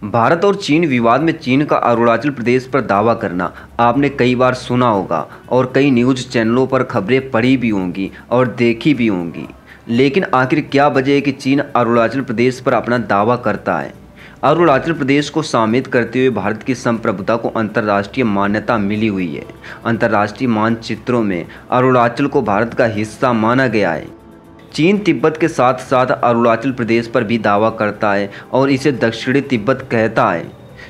भारत और चीन विवाद में चीन का अरुणाचल प्रदेश पर दावा करना आपने कई बार सुना होगा और कई न्यूज़ चैनलों पर खबरें पढ़ी भी होंगी और देखी भी होंगी। लेकिन आखिर क्या वजह है कि चीन अरुणाचल प्रदेश पर अपना दावा करता है? अरुणाचल प्रदेश को शामिल करते हुए भारत की संप्रभुता को अंतर्राष्ट्रीय मान्यता मिली हुई है। अंतर्राष्ट्रीय मानचित्रों में अरुणाचल को भारत का हिस्सा माना गया है। चीन तिब्बत के साथ साथ अरुणाचल प्रदेश पर भी दावा करता है और इसे दक्षिणी तिब्बत कहता है।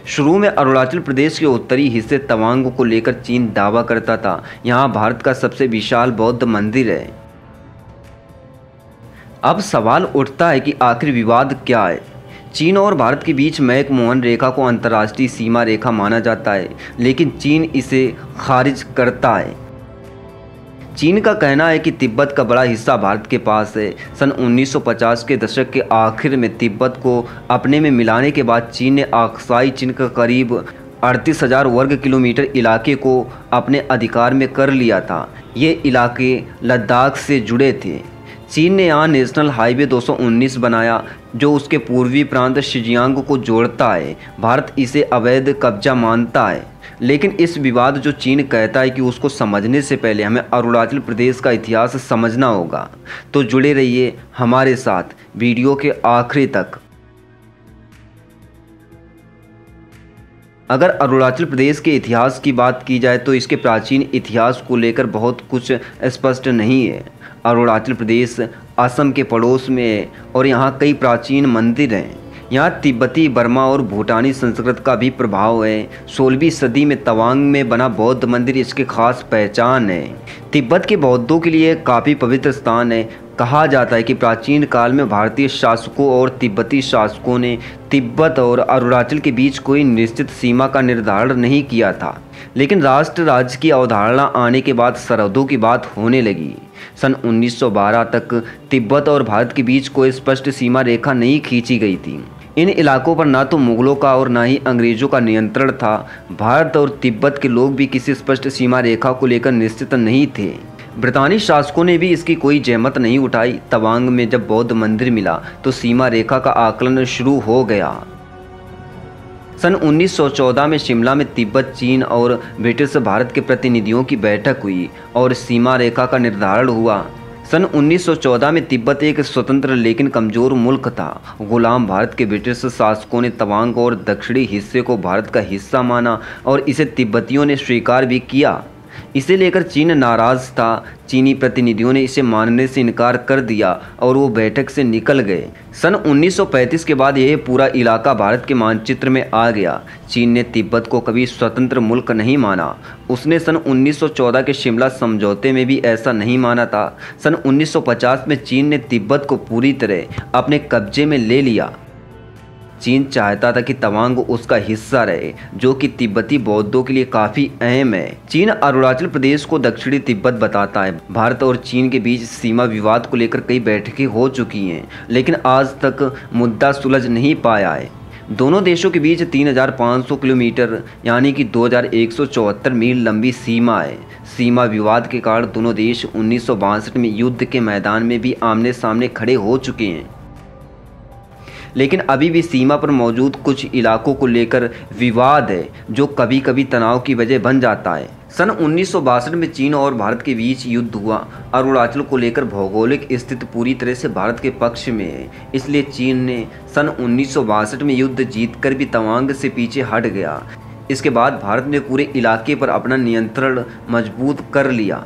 शुरू में अरुणाचल प्रदेश के उत्तरी हिस्से तवांग को लेकर चीन दावा करता था। यहाँ भारत का सबसे विशाल बौद्ध मंदिर है। अब सवाल उठता है कि आखिर विवाद क्या है? चीन और भारत के बीच मैकमोहन रेखा को अंतर्राष्ट्रीय सीमा रेखा माना जाता है, लेकिन चीन इसे खारिज करता है। चीन का कहना है कि तिब्बत का बड़ा हिस्सा भारत के पास है। सन 1950 के दशक के आखिर में तिब्बत को अपने में मिलाने के बाद चीन ने अक्साई चीन का करीब 38,000 वर्ग किलोमीटर इलाके को अपने अधिकार में कर लिया था। ये इलाके लद्दाख से जुड़े थे। चीन ने यहाँ नेशनल हाईवे 219 बनाया जो उसके पूर्वी प्रांत शिजियांग को जोड़ता है। भारत इसे अवैध कब्जा मानता है। लेकिन इस विवाद जो चीन कहता है कि उसको समझने से पहले हमें अरुणाचल प्रदेश का इतिहास समझना होगा। तो जुड़े रहिए हमारे साथ वीडियो के आखिरी तक। अगर अरुणाचल प्रदेश के इतिहास की बात की जाए तो इसके प्राचीन इतिहास को लेकर बहुत कुछ स्पष्ट नहीं है। अरुणाचल प्रदेश असम के पड़ोस में है और यहाँ कई प्राचीन मंदिर हैं। यहाँ तिब्बती, बर्मा और भूटानी संस्कृत का भी प्रभाव है। 16वीं सदी में तवांग में बना बौद्ध मंदिर इसकी खास पहचान है। तिब्बत के बौद्धों के लिए काफ़ी पवित्र स्थान है। कहा जाता है कि प्राचीन काल में भारतीय शासकों और तिब्बती शासकों ने तिब्बत और अरुणाचल के बीच कोई निश्चित सीमा का निर्धारण नहीं किया था, लेकिन राष्ट्र राज्य की अवधारणा आने के बाद सरहदों की बात होने लगी। सन 1912 तक तिब्बत और भारत के बीच कोई स्पष्ट सीमा रेखा नहीं खींची गई थी। इन इलाकों पर ना तो मुगलों का और ना ही अंग्रेजों का नियंत्रण था। भारत और तिब्बत के लोग भी किसी स्पष्ट सीमा रेखा को लेकर निश्चित नहीं थे। ब्रितानी शासकों ने भी इसकी कोई जहमत नहीं उठाई। तवांग में जब बौद्ध मंदिर मिला तो सीमा रेखा का आकलन शुरू हो गया। सन 1914 में शिमला में तिब्बत, चीन और ब्रिटिश भारत के प्रतिनिधियों की बैठक हुई और सीमा रेखा का निर्धारण हुआ। सन 1914 में तिब्बत एक स्वतंत्र लेकिन कमज़ोर मुल्क था। गुलाम भारत के ब्रिटिश शासकों ने तवांग और दक्षिणी हिस्से को भारत का हिस्सा माना और इसे तिब्बतियों ने स्वीकार भी किया। इसे लेकर चीन नाराज़ था। चीनी प्रतिनिधियों ने इसे मानने से इनकार कर दिया और वो बैठक से निकल गए। सन 1935 के बाद यह पूरा इलाका भारत के मानचित्र में आ गया। चीन ने तिब्बत को कभी स्वतंत्र मुल्क नहीं माना। उसने सन 1914 के शिमला समझौते में भी ऐसा नहीं माना था। सन 1950 में चीन ने तिब्बत को पूरी तरह अपने कब्जे में ले लिया। चीन चाहता था कि तवांग उसका हिस्सा रहे, जो कि तिब्बती बौद्धों के लिए काफ़ी अहम है। चीन अरुणाचल प्रदेश को दक्षिणी तिब्बत बताता है। भारत और चीन के बीच सीमा विवाद को लेकर कई बैठकें हो चुकी हैं, लेकिन आज तक मुद्दा सुलझ नहीं पाया है। दोनों देशों के बीच 3,500 किलोमीटर यानी कि 2,174 मील लंबी सीमा है। सीमा विवाद के कारण दोनों देश 1962 में युद्ध के मैदान में भी आमने सामने खड़े हो चुके हैं, लेकिन अभी भी सीमा पर मौजूद कुछ इलाकों को लेकर विवाद है जो कभी कभी तनाव की वजह बन जाता है। सन 1962 में चीन और भारत के बीच युद्ध हुआ। अरुणाचल को लेकर भौगोलिक स्थिति पूरी तरह से भारत के पक्ष में है, इसलिए चीन ने सन 1962 में युद्ध जीतकर भी तवांग से पीछे हट गया। इसके बाद भारत ने पूरे इलाके पर अपना नियंत्रण मजबूत कर लिया।